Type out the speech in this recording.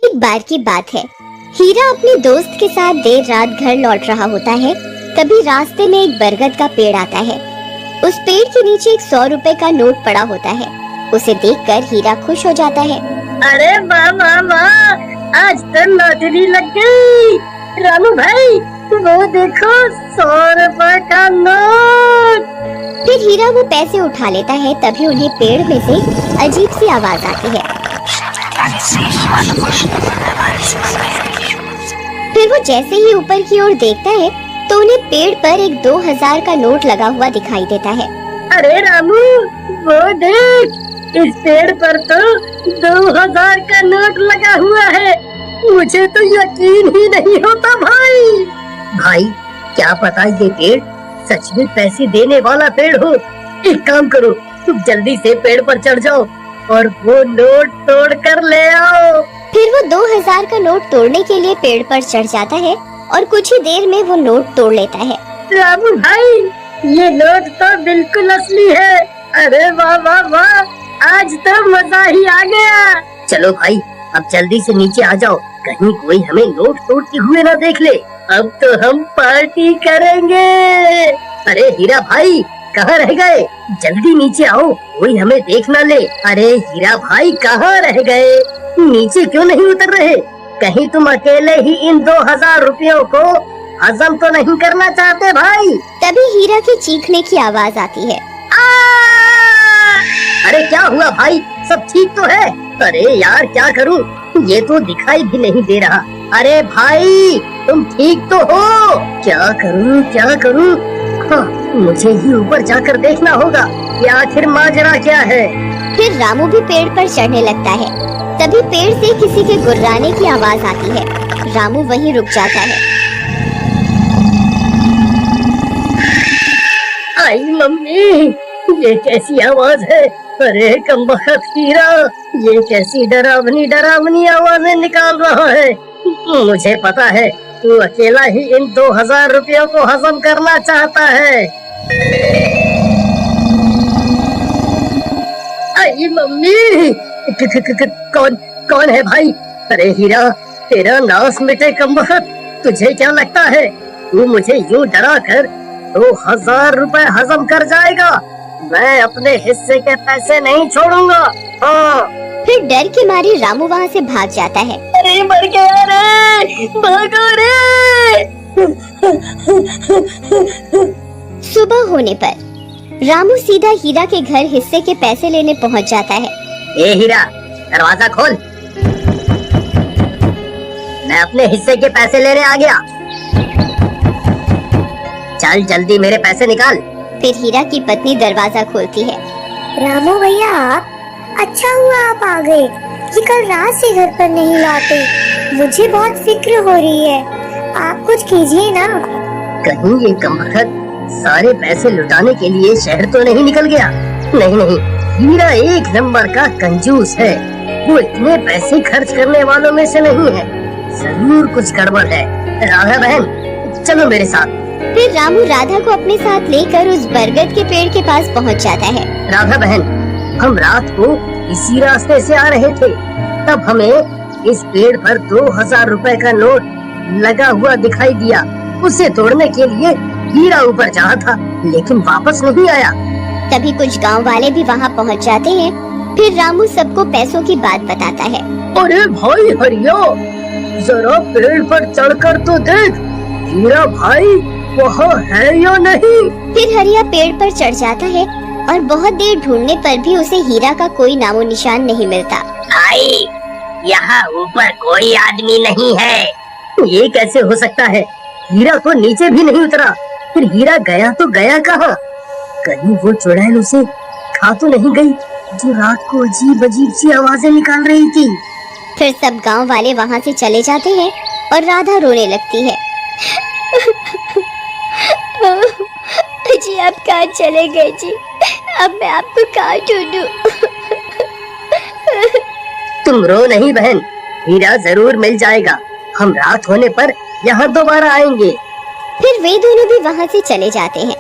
एक बार की बात है, हीरा अपने दोस्त के साथ देर रात घर लौट रहा होता है। तभी रास्ते में एक बरगद का पेड़ आता है। उस पेड़ के नीचे एक 100 रुपए का नोट पड़ा होता है। उसे देखकर हीरा खुश हो जाता है। अरे वाह वाह वाह, आज तो लॉटरी लग गई। रामू भाई वो देखो 100 रुपए का नोट। फिर हीरा वो पैसे उठा लेता है। तभी उन्हें पेड़ में से अजीब सी आवाज आती है। फिर वो जैसे ही ऊपर की ओर देखता है तो उन्हें पेड़ पर एक 2000 का नोट लगा हुआ दिखाई देता है। अरे रामू वो देख, इस पेड़ पर तो 2000 का नोट लगा हुआ है। मुझे तो यकीन ही नहीं होता भाई। भाई क्या पता ये पेड़ सच में पैसे देने वाला पेड़ हो। एक काम करो, तुम जल्दी से पेड़ पर चढ़ जाओ और वो नोट तोड़ कर ले आओ। फिर वो 2000 का नोट तोड़ने के लिए पेड़ पर चढ़ जाता है और कुछ ही देर में वो नोट तोड़ लेता है। रामू भाई ये नोट तो बिल्कुल असली है। अरे वाह वाह वाह, आज तो मजा ही आ गया। चलो भाई अब जल्दी से नीचे आ जाओ, कहीं कोई हमें नोट तोड़ते हुए ना देख ले। अब तो हम पार्टी करेंगे। अरे हीरा भाई कहाँ रह गए? जल्दी नीचे आओ, कोई हमें देख ना ले। अरे हीरा भाई कहाँ रह गए? नीचे क्यों नहीं उतर रहे? कहीं तुम अकेले ही इन 2000 रुपयों को हजम तो नहीं करना चाहते भाई? तभी हीरा के चीखने की आवाज आती है। अरे क्या हुआ भाई, सब ठीक तो है? अरे यार क्या करूं, ये तो दिखाई भी नहीं दे रहा। अरे भाई तुम ठीक तो हो? क्या करूं? हाँ, मुझे ही ऊपर जाकर देखना होगा कि आखिर माजरा क्या है। फिर रामू भी पेड़ पर चढ़ने लगता है। तभी पेड़ से किसी के गुर्राने की आवाज आती है। रामू वहीं रुक जाता है। आई मम्मी, ये कैसी आवाज है? अरे कमबख्त हीरा, ये कैसी डरावनी आवाजें निकाल रहा है। मुझे पता है तू अकेला ही इन 2000 रुपयों को हजम करना चाहता है। आई मम्मी, कौन है भाई? अरे हीरा तेरा नाश मिटे कमबख्त, तुझे क्या लगता है तू मुझे यूँ डरा कर 2000 रुपए हजम कर जाएगा? मैं अपने हिस्से के पैसे नहीं छोड़ूंगा। हाँ। फिर डर के मारे रामू वहाँ से भाग जाता है। अरे मर गया रे, भागो रे। सुबह होने पर रामू सीधा हीरा के घर हिस्से के पैसे लेने पहुँच जाता है। ए हीरा दरवाजा खोल, मैं अपने हिस्से के पैसे लेने आ गया। चल जल्दी मेरे पैसे निकाल। फिर हीरा की पत्नी दरवाजा खोलती है। रामू भैया आप, अच्छा हुआ आप आ गए। ये कल रात से घर पर नहीं लौटे, मुझे बहुत फिक्र हो रही है। आप कुछ कीजिए ना। कहीं ये कमबख्त सारे पैसे लुटाने के लिए शहर तो नहीं निकल गया? नहीं, हीरा एक नंबर का कंजूस है। वो इतने पैसे खर्च करने वालों में से नहीं है। जरूर कुछ गड़बड़ है। राधा बहन चलो मेरे साथ। फिर रामू राधा को अपने साथ लेकर उस बरगद के पेड़ के पास पहुंच जाता है। राधा बहन, हम रात को इसी रास्ते से आ रहे थे, तब हमें इस पेड़ पर 2000 रुपए का नोट लगा हुआ दिखाई दिया। उसे तोड़ने के लिए हीरा ऊपर चढ़ा था, लेकिन वापस नहीं आया। तभी कुछ गांव वाले भी वहां पहुंच जाते हैं। फिर रामू सबको पैसों की बात बताता है। अरे भाई हरिया, जरा पेड़ पर चढ़कर तो देख, हीरा भाई वहाँ है या नहीं? फिर हरिया पेड़ पर चढ़ जाता है और बहुत देर ढूंढने पर भी उसे हीरा का कोई नामो निशान नहीं मिलता। भाई यहाँ ऊपर कोई आदमी नहीं है। ये कैसे हो सकता है? हीरा तो नीचे भी नहीं उतरा। फिर हीरा गया तो गया कहाँ? कहीं वो चुड़ैल उसे खा तो नहीं गई जो रात को अजीब सी आवाजें निकाल रही थी? फिर सब गांव वाले वहाँ से चले जाते हैं और राधा रोने लगती है। जी आप कहाँ चले गए जी? अब मैं आपको कहाँ ढूंढूं? तुम रो नहीं बहन, हीरा जरूर मिल जाएगा। हम रात होने पर यहाँ दोबारा आएंगे। फिर वे दोनों भी वहाँ से चले जाते हैं।